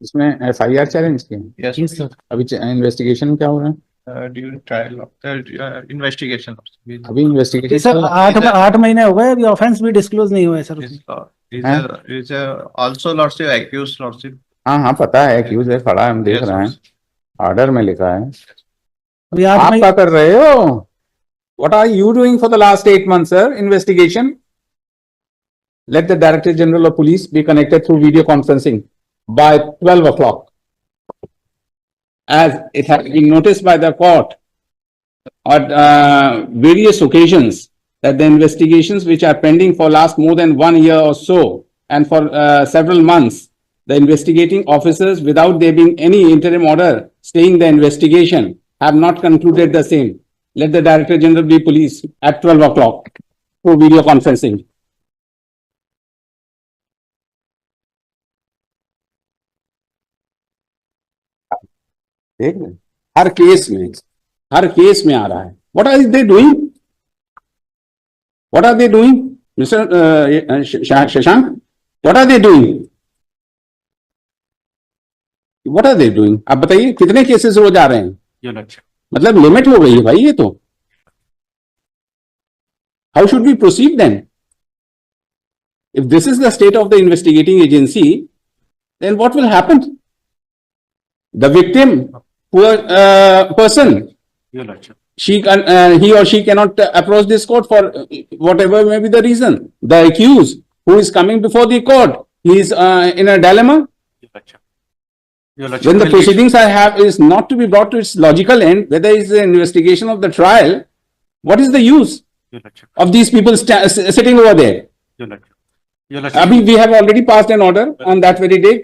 इसमें FIR challenge की है। Yes, Yes, sir. अभी इन्वेस्टिगेशन क्या हो रहा है? during trial of the investigation. अभी इन्वेस्टिगेशन सर Is a- 8 महीने हो गए, अभी ऑफेंस भी डिस्क्लोज नहीं हुआ है सर उसमें। also lordship accused lordship. हाँ हाँ पता है, एक्यूज है, खड़ा है, हम देख Yes, रहे हैं, lordship. ऑर्डर में लिखा है। अभी 8 आप महीने क्या कर रहे हो? What are you doing for the last 8 months, sir? Investigation. Let the director general of police be connected through video conferencing by 12 o'clock, as it has been noticed by the court at various occasions that the investigations which are pending for last more than 1 year or so and for several months, the investigating officers, without there being any interim order staying the investigation, have not concluded the same. Let the Director General be police at 12 o'clock through video conferencing. देख रहे हैं? हर case में आ रहा है। What are they doing? What are they doing, Mr. Shashank? What are they doing? What are they doing? आप बताइए, कितने cases रोज आ रहे हैं? मतलब लिमिट हो गई है भाई ये तो। How should we proceed then? If this is the state of the investigating agency, then what will happen? The victim, poor person, he or she cannot approach this court for whatever may be the reason. The accused who is coming before the court, he is in a dilemma. When the proceedings is not to be brought to its logical end, whether it's the investigation of the trial, what is the use of these people sitting over there? Abhi, we have already passed an order on that very day.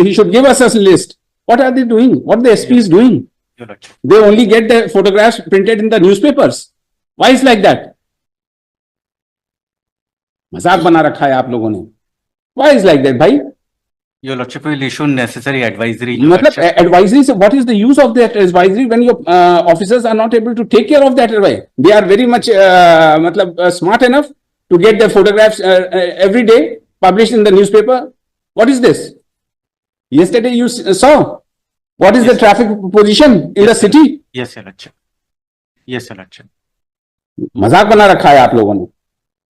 He should give us a list. What are they doing? What the SP is doing? They only get the photographs printed in the newspapers. Why is like that? मजाक बना रखा है आप लोगों ने। Why is like that, भाई? Your Lordship will issue necessary advisory. मतलब advisory से what is the use of that advisory when your officers are not able to take care of that advice? They are very much मतलब smart enough to get the photographs every day published in the newspaper. What is this? Yesterday you saw what is the traffic position in the city? Yes, Your Lordship. Yes, Your Lordship. मजाक बना रखा है आप लोगों ने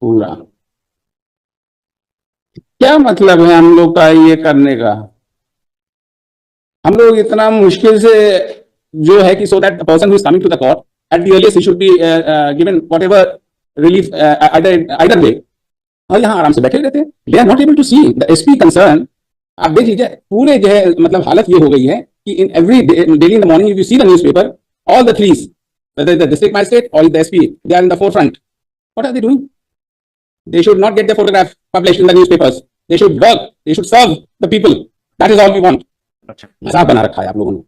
पूरा। क्या मतलब है हम लोग का ये करने का? हम लोग इतना मुश्किल से जो है कि so that the person who is coming to the court at the earliest he should be given whatever relief either way, और यहाँ आराम से बैठे रहते हैं। They are not able to see the SP concern। आप देख लीजिए पूरे जो है मतलब हालत ये हो गई है कि in every day, daily in the morning if you see the newspaper, all the threes, whether the district magistrate or the SP, they are in the forefront. What are they doing? They should not get their photograph published in the newspapers. They should work. They should serve the people. That is all we want. मजाक बना रखा है आप लोगों ने,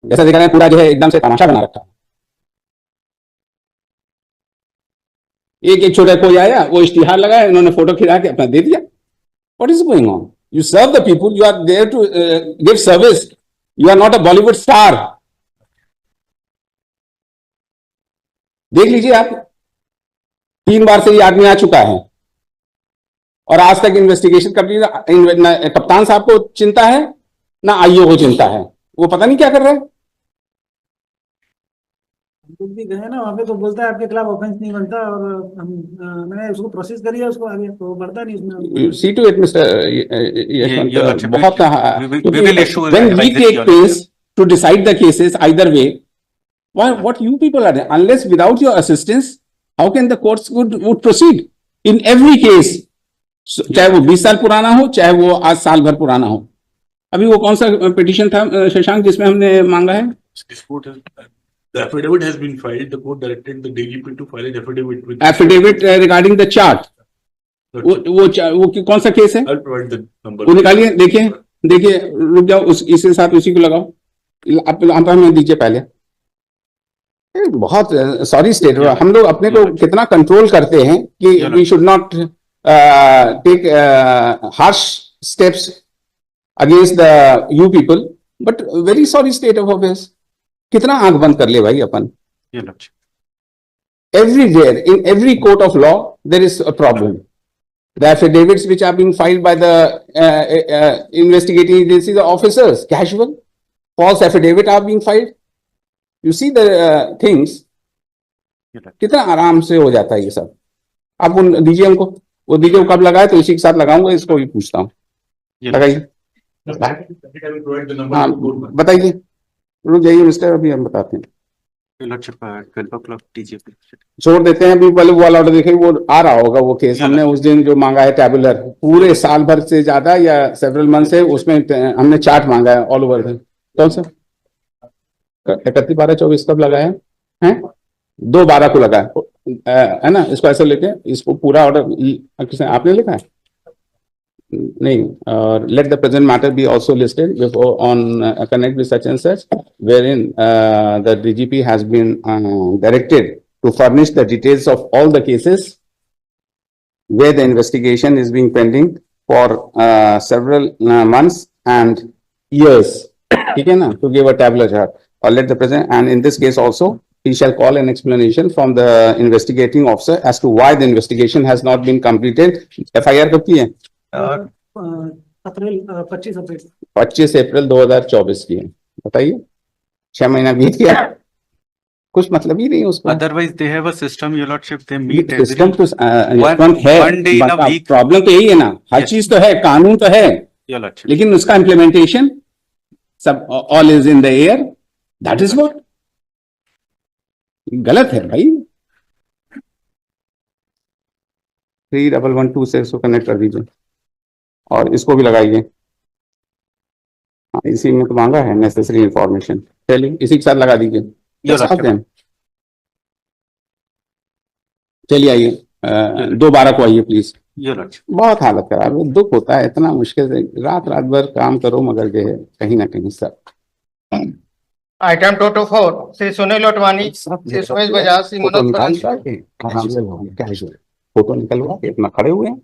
जैसा देखा है पूरा जो है एकदम से तमाशा बना रखा है। एक एक छोटा कोई आया, वो इश्तिहार लगाया, उन्होंने फोटो खिंचा के अपना दे दिया। What is going on? You serve the people. You are there to give service. You are not a Bollywood star. देख लीजिए आप, 3 बार से ये आदमी आ चुका है और आज तक इन्वेस्टिगेशन कप्तान साहब को चिंता है ना आईओ को चिंता है। वो पता नहीं क्या कर रहे हैं। हम भी गए ना वहाँ पे, तो बोलता है आपके खिलाफ ऑफेंस नहीं बनता, और मैंने उसको प्रोसेस करी है, उसको आगे तो बढ़ता नहीं उसमें। See to it, Mr. Yashwant, बहुत when we take pains to decide the cases either way, what you people are doing, unless without your assistance, how can the courts would proceed in every case? चाहे वो 20 साल पुराना हो, चाहे वो आज साल भर पुराना हो। अभी वो कौन सा पिटीशन था शशांक जिसमें हमने मांगा है? The affidavit has been filed. The court directed the DGP to file an affidavit with affidavit regarding the chart. वो कौन सा केस है? I'll provide the number. वो निकालिए, देखिए रुक जाओ, इसके साथ उसी को लगाओ। आप हमें दीजिए पहले। बहुत सॉरी स्टेट, हम लोग अपने को कितना कंट्रोल करते हैं कि we should not take harsh steps against the you people, but very sorry state of affairs. कितना आंख बंद कर ले भाई अपन। Everywhere in every court of law there is a problem. The affidavits which are being filed by the investigating agencies or officers, casual, false affidavit are being filed. You see the things, Your Lordship. कितना आराम से हो जाता है ये सब. आप उन दीजिए हमको, वो दीजिए, वो कब लगाए तो इसी के साथ लगाऊंगा, इसको भी पूछता हूँ. Your लगाइए. I will provide the number हाँ, to the court. बताइए. रुक जाइए मिस्टर, अभी हम बताते हैं. Your Lordship, 12 o'clock TGP. छोड़ देते हैं अभी, पहले वो वाला ऑर्डर देखिए, वो आ रहा होगा वो केस. हमने उस दिन जो मांगा है टैबुलर, पूरे साल भर से ज्यादा या सेवरल मंथ से, उसमें हमने चार्ट मांगा है ऑल ओवर. कौन सा 31/12/24 कब लगाया है? 2/12 को लगा है ना. इसको ऐसे लेके इसको पूरा ऑर्डर किसने, आपने लिखा है? नहीं. और let the present matter be also listed before on connect with such and such, wherein the DGP has been directed to furnish the details of all the cases where the investigation is being pending for several months and years. ठीक है ना? To give a tabular chart. Or let the president, and in this case also, he shall call an explanation from the investigating officer as to why the investigation has not been completed. FIR कब की है? अप्रैल 25 अप्रैल 25 अप्रैल 2024 की है. बताइए, 6 महीना बीत गया, कुछ मतलब ही नहीं उसका. Otherwise, they have a system, Your Lordship, they meet system every, तो one day in a है. week. प्रॉब्लम तो यही है ना, हर Yes. चीज तो है, कानून तो है, Your Lordship. लेकिन उसका इम्प्लीमेंटेशन सब all is in the air. That is what गलत है भाई. 3112 से इसको कनेक्ट कर दीजिए और इसको भी लगाइए. हाँ, इसी में तो मांगा है नेसेसरी इंफॉर्मेशन. चलिए इसी के साथ लगा दीजिए. Your Lordship. चलिए आइए, 2/12 को आइए प्लीज. Your Lordship. बहुत हालत खराब है, दुख होता है, इतना मुश्किल से रात रात भर काम करो, मगर जो है कहीं ना कहीं सब आइटम 224 श्री सुनील लोटवानी श्री सुमेश बजाज श्री फोटो मनोज निकाल करंजी। के आराम से कैजुअल फोटो निकलवा के अपना खड़े हुए हैं.